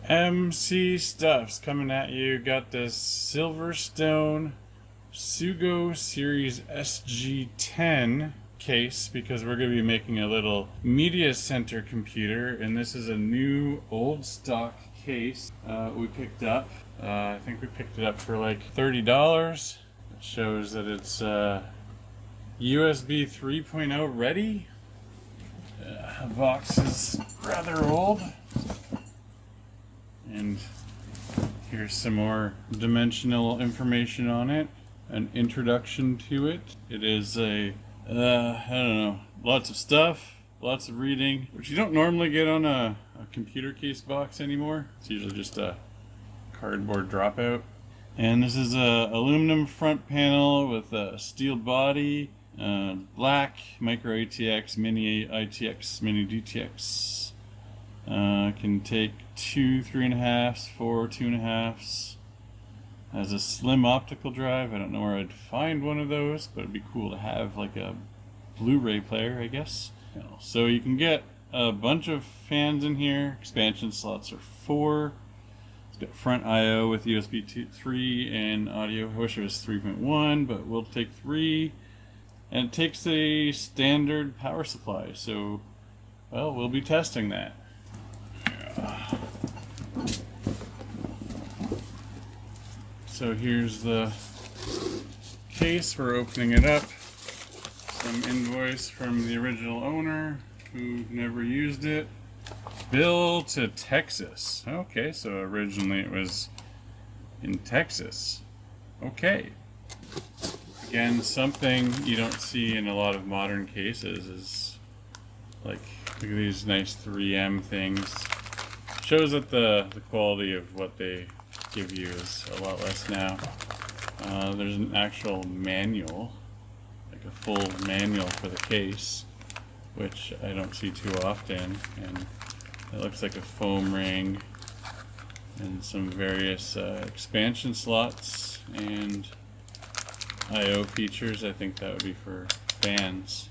MC Stuff's coming at you. Got this SilverStone Sugo Series SG10 case because we're going to be making a little media center computer, and this is a new old stock case we picked up. I think we picked it up for like $30. It shows that it's USB 3.0 ready. The box is rather old. And here's some more dimensional information on it. An introduction to it. It is I don't know, lots of stuff, lots of reading, which you don't normally get on a computer case box anymore. It's usually just a cardboard dropout. And this is a aluminum front panel with a steel body, black micro ATX, mini ITX, mini DTX. Can take 2 3.5s, 4 2.5s. Has a slim optical drive. I don't know where I'd find one of those, but it'd be cool to have like a Blu-ray player, I guess. So you can get a bunch of fans in here. Expansion slots are 4. It's got front I/O with USB 3 and audio. I wish it was 3.1, but we'll take 3. And it takes a standard power supply, so, well, we'll be testing that. So here's the case. We're opening it up. Some invoice from the original owner who never used it. Bill to Texas. Okay, so originally it was in Texas. Okay. Again, something you don't see in a lot of modern cases is like, look at these nice 3M things. Shows that the quality of what they give you is a lot less now. There's an actual manual, like a full manual for the case, which I don't see too often, and it looks like a foam ring and some various expansion slots and I/O features. I think that would be for fans.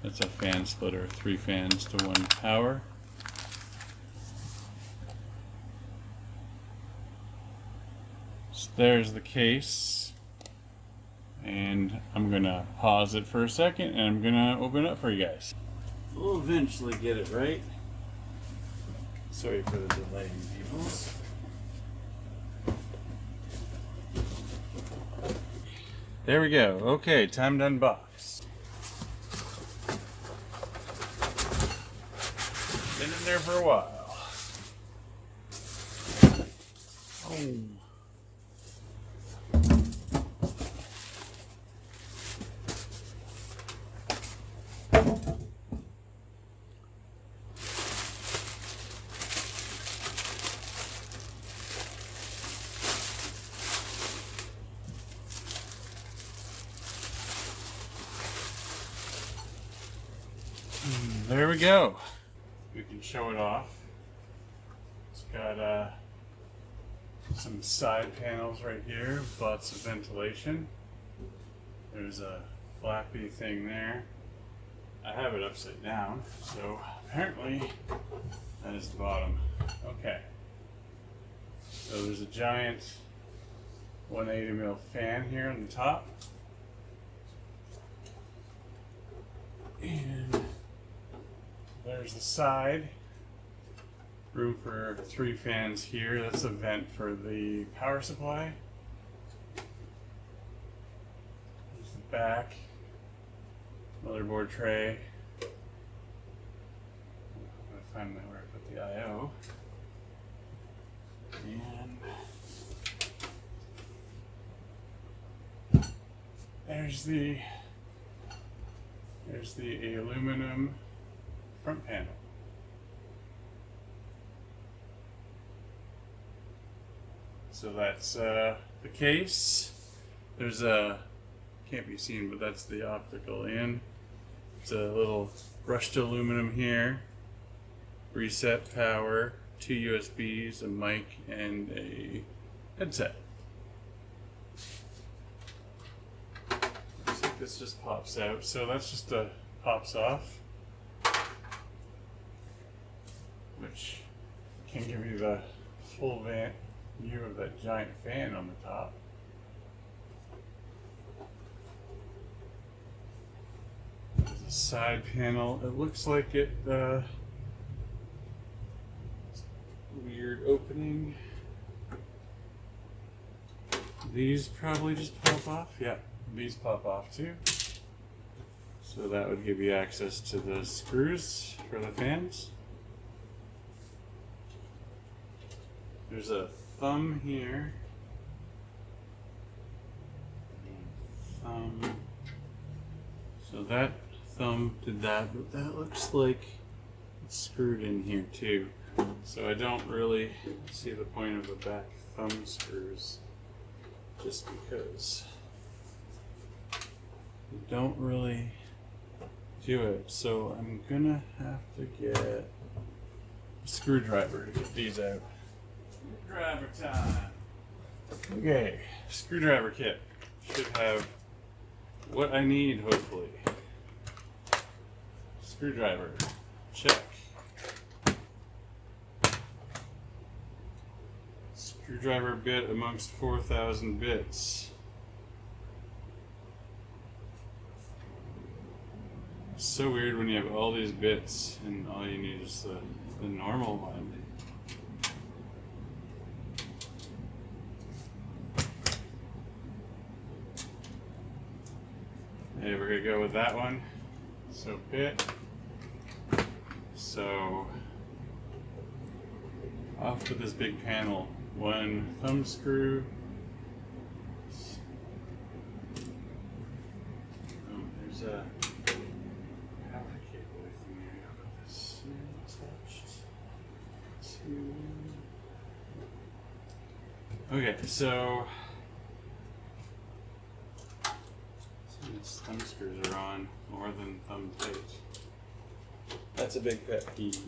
That's a fan splitter, 3 fans to 1 power. So there's the case, and I'm gonna pause it for a second and I'm gonna open it up for you guys. We'll eventually get it right. Sorry for the delay, peoples. There we go. Okay, time to unbox. Been in there for a while. Oh. There we go. We can show it off. It's got some side panels right here, lots of ventilation. There's a flappy thing there. I have it upside down, so apparently that is the bottom. Okay. So there's a giant 180mm fan here on the top. And there's the side. Room for 3 fans here. That's a vent for the power supply. There's the back. Motherboard tray. I'm going to find where I put the I/O. And there's the aluminum front panel. So that's the case. There's can't be seen, but that's the optical in. It's a little brushed aluminum here. Reset power, 2 USBs, a mic, and a headset. Looks like this just pops out. So that's just pops off. Which can give you the full view of that giant fan on the top. There's a side panel. It looks like it, weird opening. These probably just pop off. Yeah, these pop off too. So that would give you access to the screws for the fans. There's a thumb here. Thumb. So that thumb did that, but that looks like it's screwed in here too. So I don't really see the point of the back thumb screws, just because you don't really do it. So I'm gonna have to get a screwdriver to get these out. Screwdriver time. Okay, screwdriver kit should have what I need, hopefully. Screwdriver, check. Screwdriver bit amongst 4,000 bits. It's so weird when you have all these bits and all you need is the normal one. Hey, we're gonna go with that one. So bit. So off with this big panel. One thumb screw. Oh, there's a power cable thing there. How about this attached to... Okay, so these thumb screws are on more than thumb tight. That's a big pet peeve.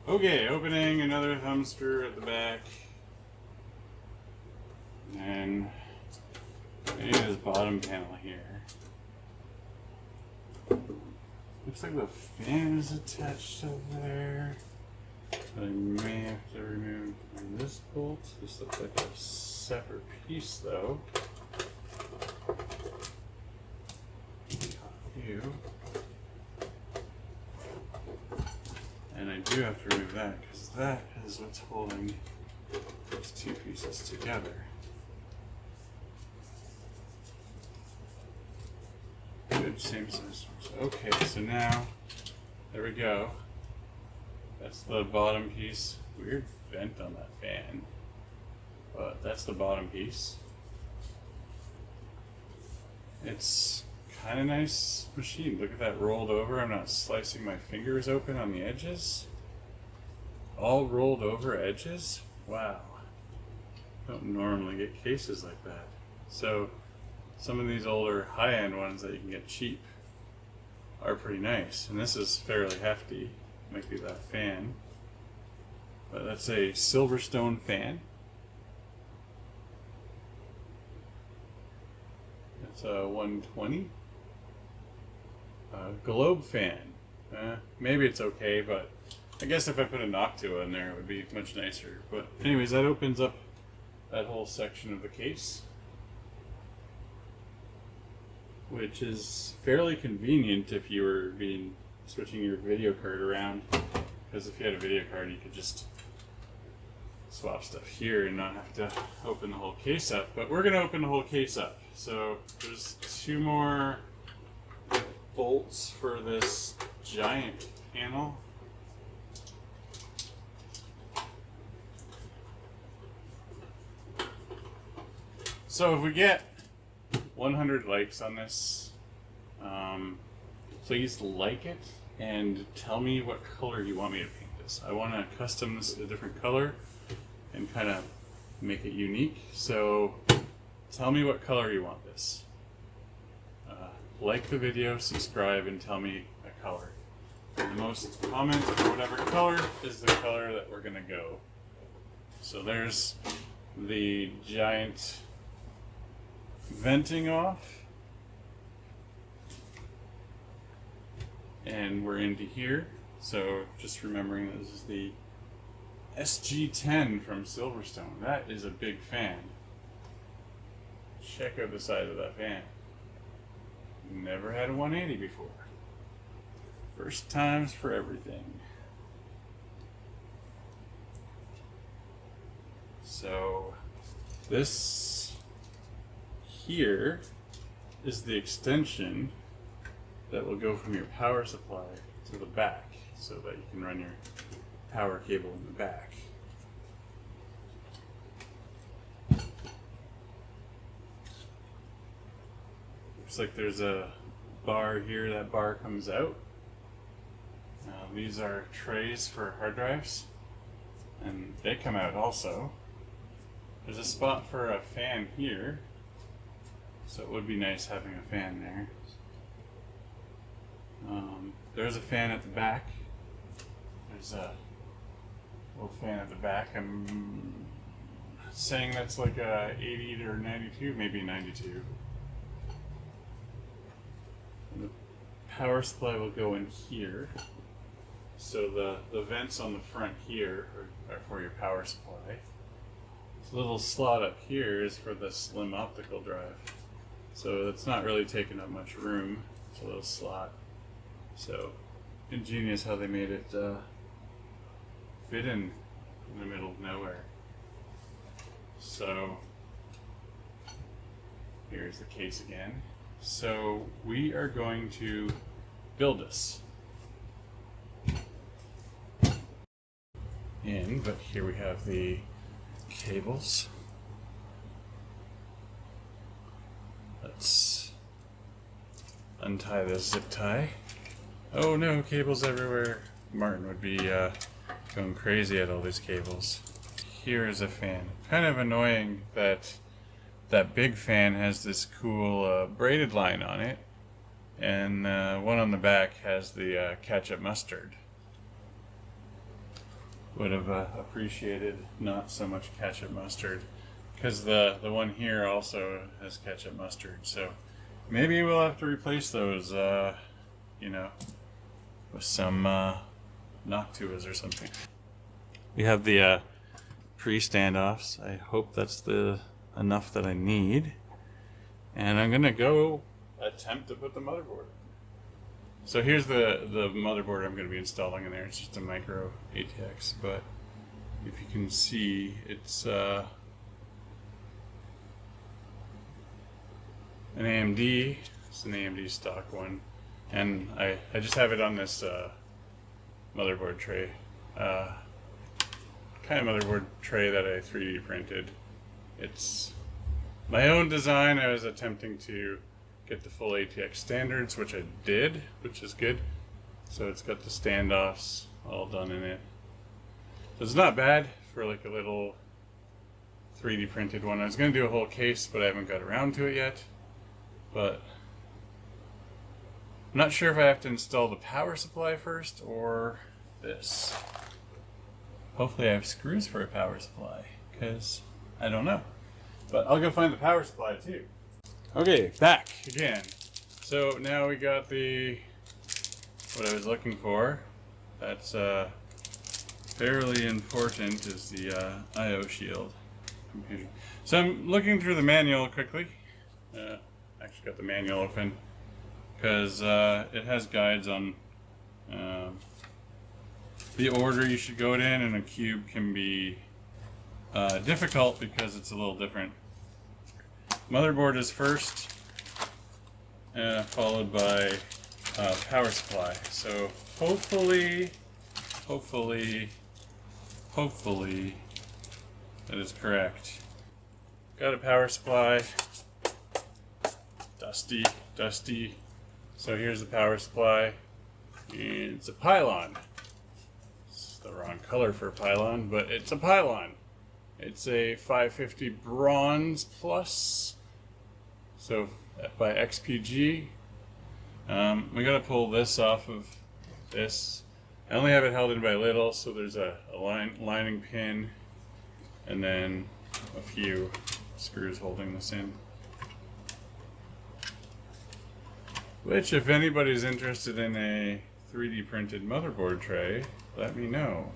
Okay, opening another thumb screw at the back. And maybe this bottom panel here. Looks like the fan is attached over there. But I may have to remove this bolt. This looks like a separate piece though. And I do have to remove that because that is what's holding those two pieces together. Good, same size. Okay, so now, there we go. That's the bottom piece. Weird vent on that fan. But that's the bottom piece. It's kind of nice machine. Look at that rolled over. I'm not slicing my fingers open on the edges. All rolled over edges? Wow. Don't normally get cases like that. So some of these older high-end ones that you can get cheap are pretty nice. And this is fairly hefty. Might be that fan. But that's a SilverStone fan. It's a 120. Globe fan. Maybe it's okay, but I guess if I put a Noctua in there, it would be much nicer. But anyways, that opens up that whole section of the case, which is fairly convenient if you were switching your video card around. Because if you had a video card, you could just swap stuff here and not have to open the whole case up. But we're going to open the whole case up. So there's two more bolts for this giant panel. So if we get 100 likes on this, please like it and tell me what color you want me to paint this. I want to custom this a different color and kind of make it unique. So tell me what color you want this. Like the video, subscribe, and tell me a color. The most comment for whatever color is the color that we're gonna go. So there's the giant venting off. And we're into here. So just remembering this is the SG10 from Silverstone. That is a big fan. Check out the size of that fan. Never had a 180 before. First times for everything. So this here is the extension that will go from your power supply to the back so that you can run your power cable in the back. Looks like there's a bar here. That bar comes out. These are trays for hard drives, and they come out also. There's a spot for a fan here, so it would be nice having a fan there. There's a fan at the back. There's a little fan at the back. I'm saying that's like a 80 or 92, maybe 92. And the power supply will go in here. So the vents on the front here are for your power supply. This little slot up here is for the slim optical drive. So it's not really taking up much room. It's a little slot. So ingenious how they made it fit in the middle of nowhere. So here's the case again. So we are going to build this. But here we have the cables. Let's untie this zip tie. Oh no, cables everywhere. Martin would be going crazy at all these cables. Here is a fan. Kind of annoying that that big fan has this cool braided line on it, and one on the back has the ketchup mustard. Would have appreciated not so much ketchup mustard, because the one here also has ketchup mustard. So maybe we'll have to replace those, you know, with some Noctuas or something. We have the pre-standoffs. I hope that's enough that I need. And I'm gonna go attempt to put the motherboard. So here's the motherboard I'm going to be installing in there. It's just a micro ATX, but if you can see, it's an AMD. It's an AMD stock one, and I just have it on this motherboard tray, kind of motherboard tray that I 3D printed. It's my own design. I was attempting to get the full ATX standards, which I did, which is good. So it's got the standoffs all done in it. So it's not bad for like a little 3D printed one. I was going to do a whole case, but I haven't got around to it yet. But I'm not sure if I have to install the power supply first or this. Hopefully I have screws for a power supply, because I don't know. But I'll go find the power supply too. Okay, back again. So now we got what I was looking for. That's fairly important, is the I/O shield computer. So I'm looking through the manual quickly. Actually got the manual open because it has guides on the order you should go it in, and a cube can be difficult because it's a little different. Motherboard is first, followed by power supply. So hopefully that is correct. Got a power supply. Dusty. So here's the power supply. It's a pylon. It's the wrong color for a pylon, but it's a pylon. It's a 550 bronze plus. So by XPG. We gotta pull this off of this. I only have it held in by a little, so there's a lining pin and then a few screws holding this in. Which, if anybody's interested in a 3D printed motherboard tray, let me know.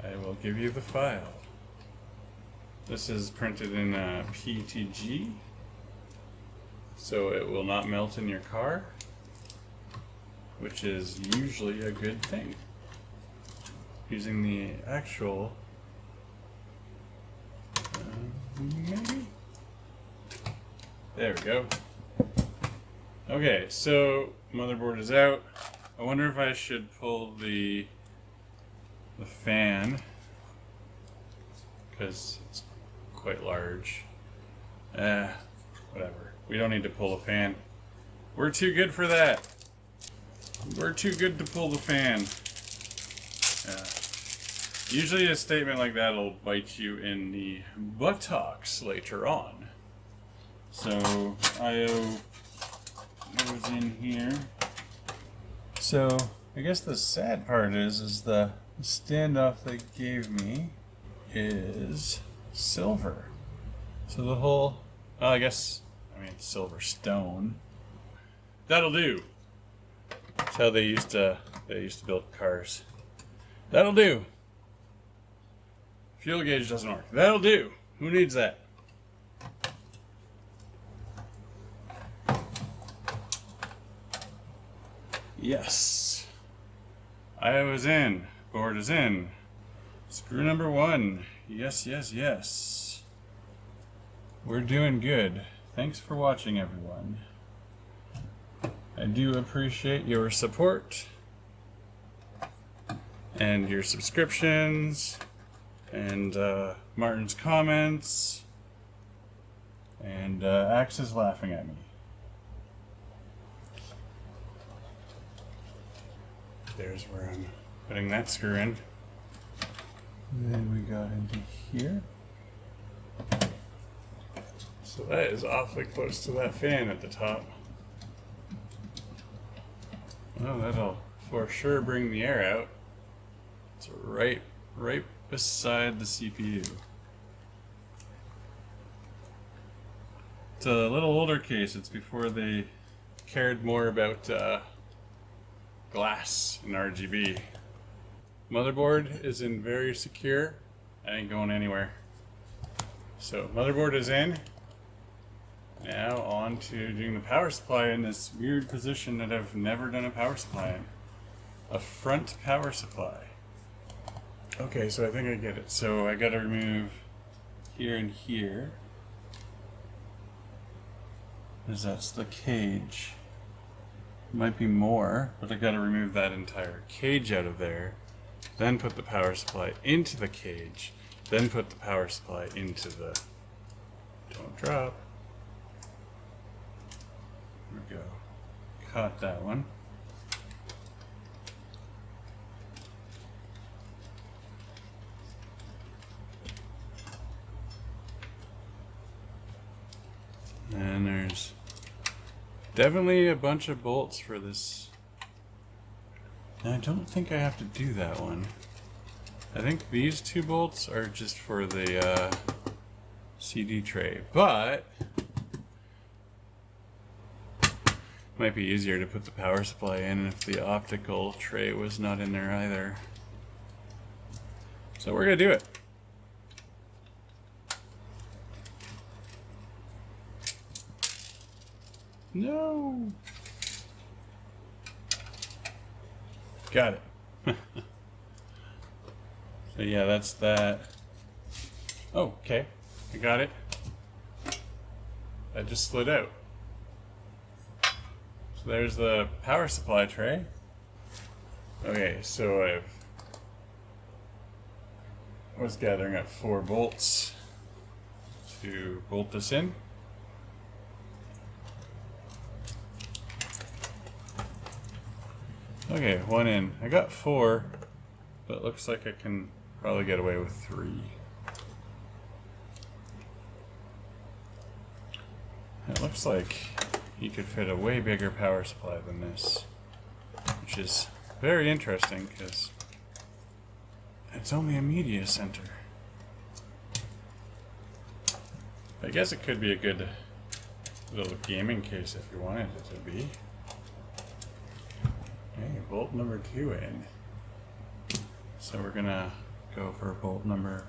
I will give you the file. This is printed in PETG, so it will not melt in your car, which is usually a good thing. Using the actual, maybe? There we go. Okay, so motherboard is out. I wonder if I should pull the fan, because it's quite large. Whatever. We don't need to pull the fan. We're too good for that. We're too good to pull the fan. Usually a statement like that will bite you in the buttocks later on. So IO goes in here. So I guess the sad part is the standoff they gave me is silver. So the whole, well, I mean SilverStone. That'll do. That's how they used to build cars. That'll do. Fuel gauge doesn't work. That'll do. Who needs that? Yes. IO is in. Board is in. Screw number 1. Yes, yes, yes. We're doing good. Thanks for watching, everyone. I do appreciate your support and your subscriptions and Martin's comments and Axe is laughing at me. There's where I'm putting that screw in. And then we got into here. So that is awfully close to that fan at the top. Well, that'll for sure bring the air out. It's right beside the CPU. It's a little older case. It's before they cared more about glass and RGB. Motherboard is in very secure. I ain't going anywhere. So motherboard is in. Now on to doing the power supply in this weird position that I've never done a power supply in. A front power supply. Okay, so I think I get it. So I gotta remove here and here. Because that's the cage. Might be more, but I gotta remove that entire cage out of there. Then put the power supply into the cage. Then put the power supply into the... Don't drop. There we go. Caught that one. And there's definitely a bunch of bolts for this. And I don't think I have to do that one. I think these 2 bolts are just for the CD tray, but might be easier to put the power supply in if the optical tray was not in there either. So we're gonna do it. No. Got it. So yeah, that's that. Oh, okay. I got it. That just slid out. So there's the power supply tray. Okay, so I was gathering up 4 bolts to bolt this in. Okay, 1 in. I got 4, but it looks like I can probably get away with 3. It looks like you could fit a way bigger power supply than this, which is very interesting because it's only a media center. I guess it could be a good little gaming case if you wanted it to be. Okay, bolt number 2 in. So we're gonna go for bolt number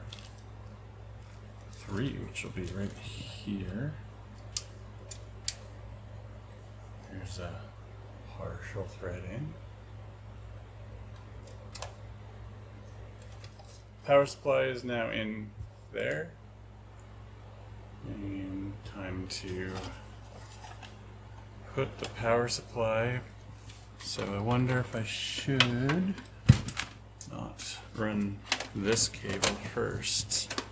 3, which will be right here. Here's a partial thread in. Power supply is now in there. And time to put the power supply. So I wonder if I should not run this cable first.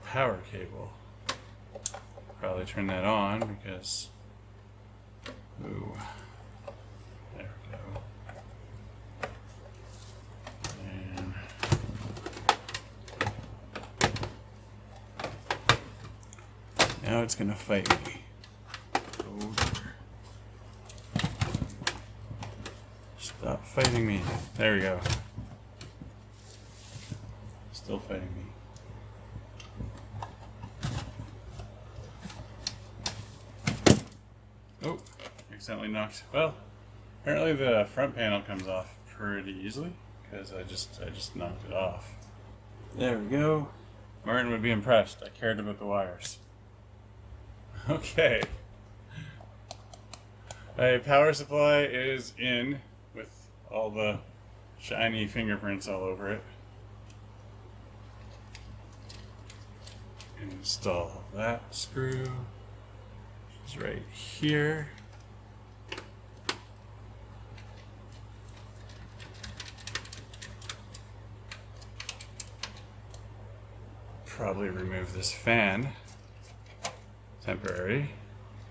Power cable. Probably turn that on because, ooh, there we go. And now it's gonna fight me. Stop fighting me. There we go. Still fighting me. Oh, accidentally knocked. Well, apparently the front panel comes off pretty easily because I just knocked it off. There we go. Martin would be impressed. I cared about the wires. Okay. A power supply is in with all the shiny fingerprints all over it. Install that screw. It's right here. Probably remove this fan, temporary,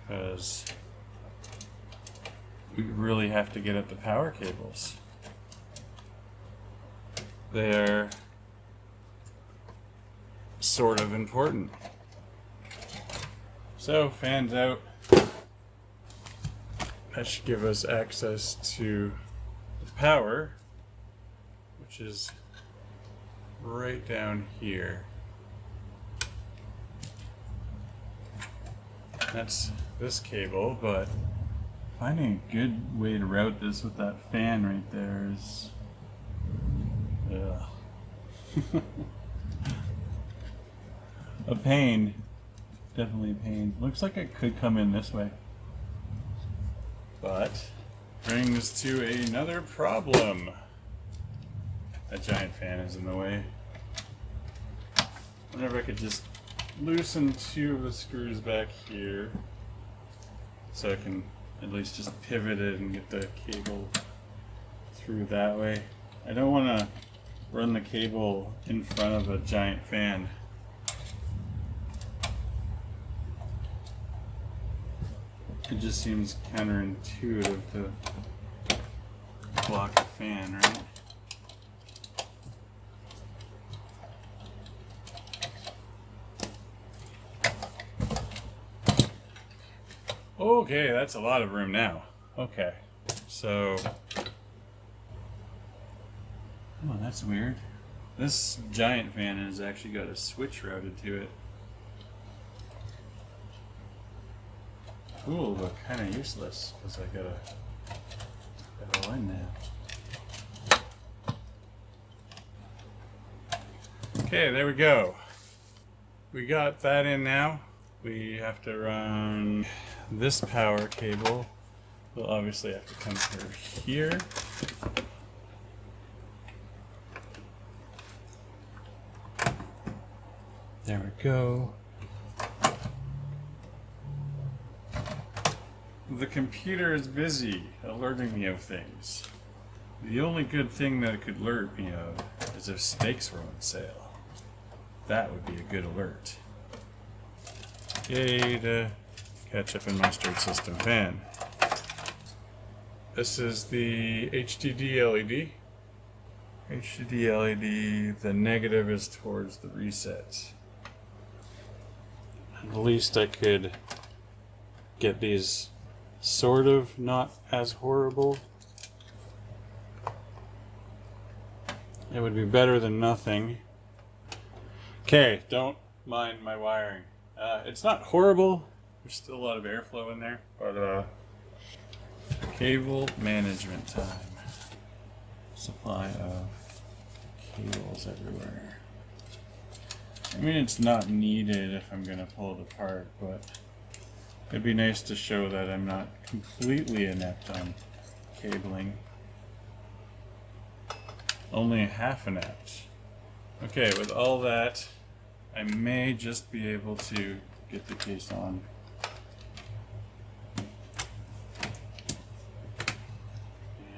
because we really have to get at the power cables. They're sort of important. So, fans out. That should give us access to the power, which is right down here. That's this cable, but finding a good way to route this with that fan right there is, a pain. Definitely a pain. Looks like it could come in this way. But brings to another problem. That giant fan is in the way. I wonder if I could just loosen 2 of the screws back here so I can at least just pivot it and get the cable through that way. I don't want to run the cable in front of a giant fan. It just seems counterintuitive to block the fan, right? Okay, that's a lot of room now. Okay, so... Oh, that's weird. This giant fan has actually got a switch routed to it. Cool, but kind of useless because I got a line now. Okay, there we go. We got that in now. We have to run this power cable. We'll obviously have to come through here. There we go. The computer is busy alerting me of things. The only good thing that it could alert me of is if steaks were on sale. That would be a good alert. Yay to ketchup and mustard system fan. This is the HDD LED. HDD LED, the negative is towards the reset. At least I could get these sort of not as horrible. It would be better than nothing. Okay, don't mind my wiring. It's not horrible. There's still a lot of airflow in there, but Cable management time. Supply of cables everywhere. I mean, it's not needed if I'm gonna pull it apart, but it'd be nice to show that I'm not completely inept on cabling. Only half inept. Okay, with all that, I may just be able to get the case on.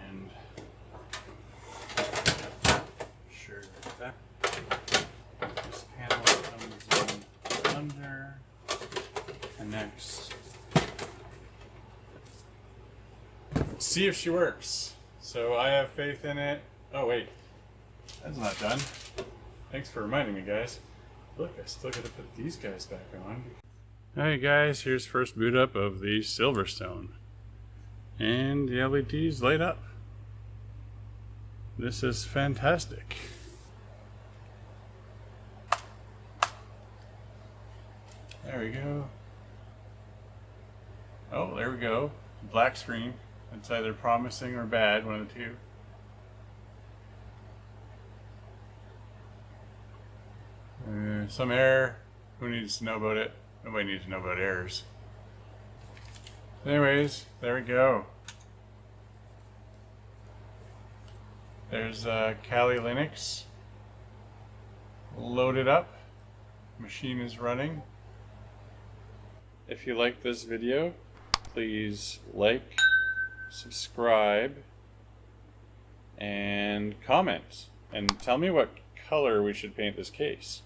And sure that this panel comes in under, connects. Let's see if she works. So I have faith in it. Oh wait, that's not done. Thanks for reminding me, guys. Look, I still gotta put these guys back on. Alright guys, here's first boot up of the SilverStone. And the LEDs light up. This is fantastic. There we go. Oh, there we go. Black screen. It's either promising or bad, one of the two. Some error. Who needs to know about it? Nobody needs to know about errors. Anyways, there we go. There's Kali Linux loaded up. Machine is running. If you like this video, please like, subscribe, and comment. And tell me what color we should paint this case.